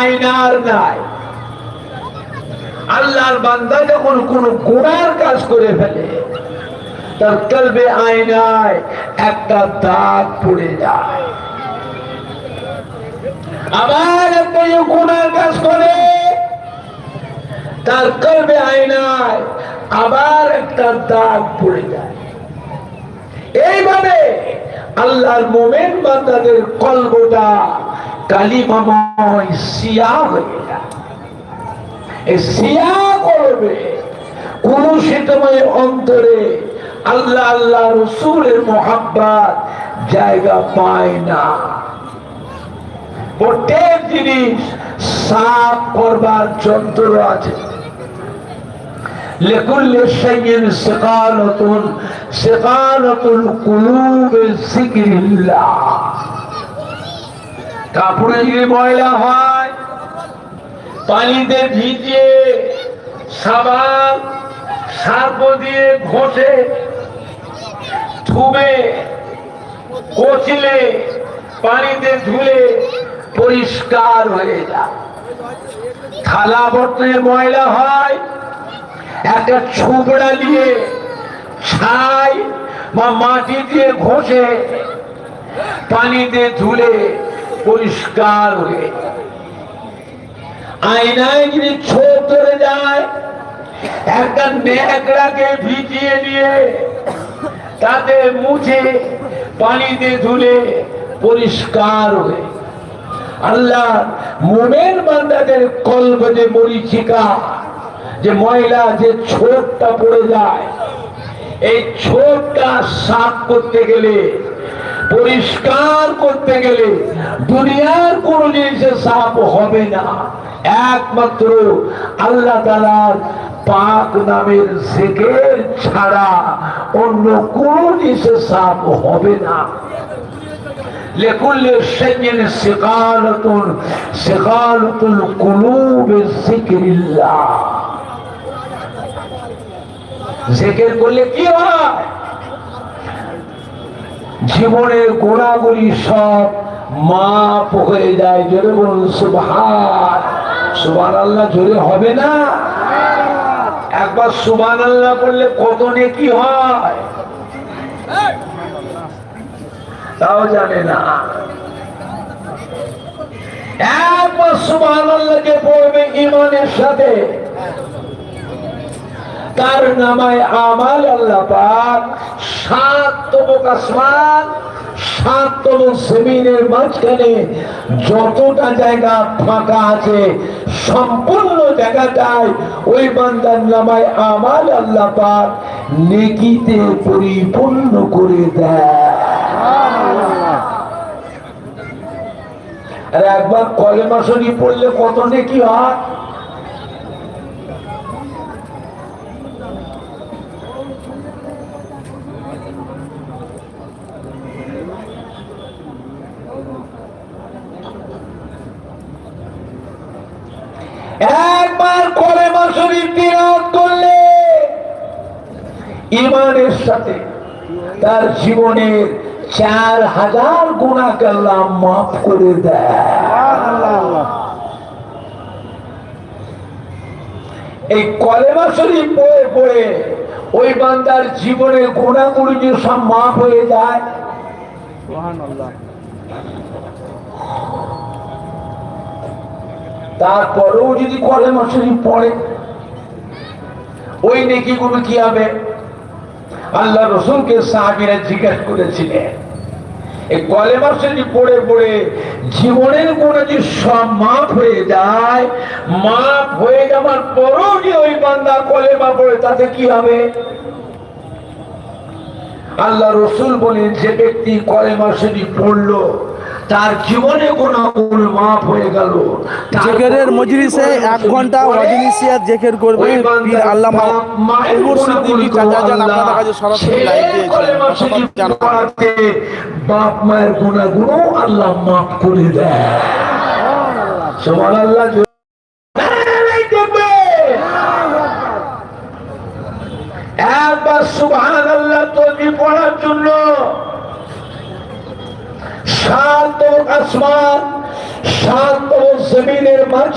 আয়নার নাই। আল্লাহর বান্দা যখন কোন গুনার কাজ করে ফেলে তার কলবে আয়নায় একটা দাগ পড়ে যায়। আবার একটা গুনার কাজ করে তার কলবে আয়নায় আবার একটা দাগ পড়ে যায়। এইভাবে আল্লাহর মুমিন বান্দাদের কলবটা কালিমাময় সিয়া হয়ে যায়। এই সিয়া করবে কুলুষিতময় অন্তরে আল্লাহ আল্লাহ রাসূলের মোহাব্বত জায়গা পায় না। প্রত্যেক জিনিস সাফ করবার যন্ত্র আছে। লিকুল্লি শাইইন সিকালাতুল কুলুবি যিকরিল্লাহ। কাপড়ে যদি ময়লা হয় পানিতে ভিজিয়ে সাবান সার্ফ দিয়ে ঘষে ধুবে কচলে পানিতে ধুলে পরিষ্কার হয়ে যায়। থালা বর্তনে ময়লা হয় একটা ছুবড়া দিয়ে ছাই বা মাটি দিয়ে ঘষে পানিতে ধুলে পরিষ্কার হয়ে যায়। আয়নায় যদি ছোপ ধরে যায় একটা ন্যাকড়াকে ভিজিয়ে নিয়ে তাতে মুছে পানিতে ধুলে পরিষ্কার হয়ে। আল্লাহ মুমিন বান্দাদের কলবে যে মরিচিকা যে ময়লা যে ছোপটা পড়ে যায় এই ছোপটা সাফ করতে গেলে পরিষ্কার করতে গেলে দুনিয়ার কোন জিনিসে সাফ হবে না। একমাত্র আল্লাহ তাআলার পাক নামের জিকির ছাড়া অন্য কোন জিনিসে সাফ হবে না। লিকুল্লি শাইইন সিকালাতুল কুলুবি যিকরিল্লাহ। জিকির করলে কি হয়? জীবনের গুণাগুলি সব মাপ হয়ে যায়। জোরে বলুন সুবহানাল্লাহ। জোরে হবে না? একবার সুবহানাল্লাহ করলে কত নেকি হয় তাও জানে না। একবার সুবহানাল্লাহকে পড়বে ঈমানের সাথে তার নামায় আমাল আল্লাহ পাক ৭ তবক আসমান ৭ তবক জমিনের মাঝখানে যতটা জায়গা ফাঁকা আছে সম্পূর্ণ জায়গাটায় ওই বান্দার নামায় আমাল আল্লাহ পাক নেকিতে পরিপূর্ণ করে দেয়। আর একবার কলেমা শরীফ পড়লে কত নেকি হয়? একবার কলেমা শরীফ তিলাওয়াত করলে ঈমানের সাথে তার জীবনের ৪,০০০ গুনাহকে আল্লাহ মাফ করে দেয়। এই কলেমা শরীফ পড়ে পড়ে ওই বান্দার জীবনের গুনাহগুলো যে সব মাফ হয়ে যায়। সুবহানাল্লাহ। তারপরেও যদি কলেমা শরীফ পড়ে ওই নেকিগুলো কি হবে? আল্লাহ রাসূলকে সাহাবীরা জিজ্ঞাসা করেছিলেন এই কলেমা শরীফ পড়ে পড়ে জীবনের গুনাহ যে সব মাফ হয়ে যায়, মাফ হয়ে যাওয়ার পরও যে ওই বান্দা কলেমা পড়ে তাতে কি হবে? আল্লাহ রাসূল বলেন যে ব্যক্তি কলেমা শরীফ পড়লো তার জীবনে গুনাহগুলো মাফ হয়ে গেল। জিকিরের মজলিসে ১ ঘন্টা ওয়াজিনিসিয়াত জিকির করবে পীর আল্লামা উমর সিদ্দিকী চাচা যান আপনাদের কাছে সরাসরি লাইভ দিয়েছেন। বাপ মায়ের গুনাহগুলো আল্লাহ মাফ করে দেয়। সুবহানাল্লাহ। একবার সুবহানাল্লাহ তাকবীর পড়ার জন্য ৭ আসমান ৭ জমিনের মাঝ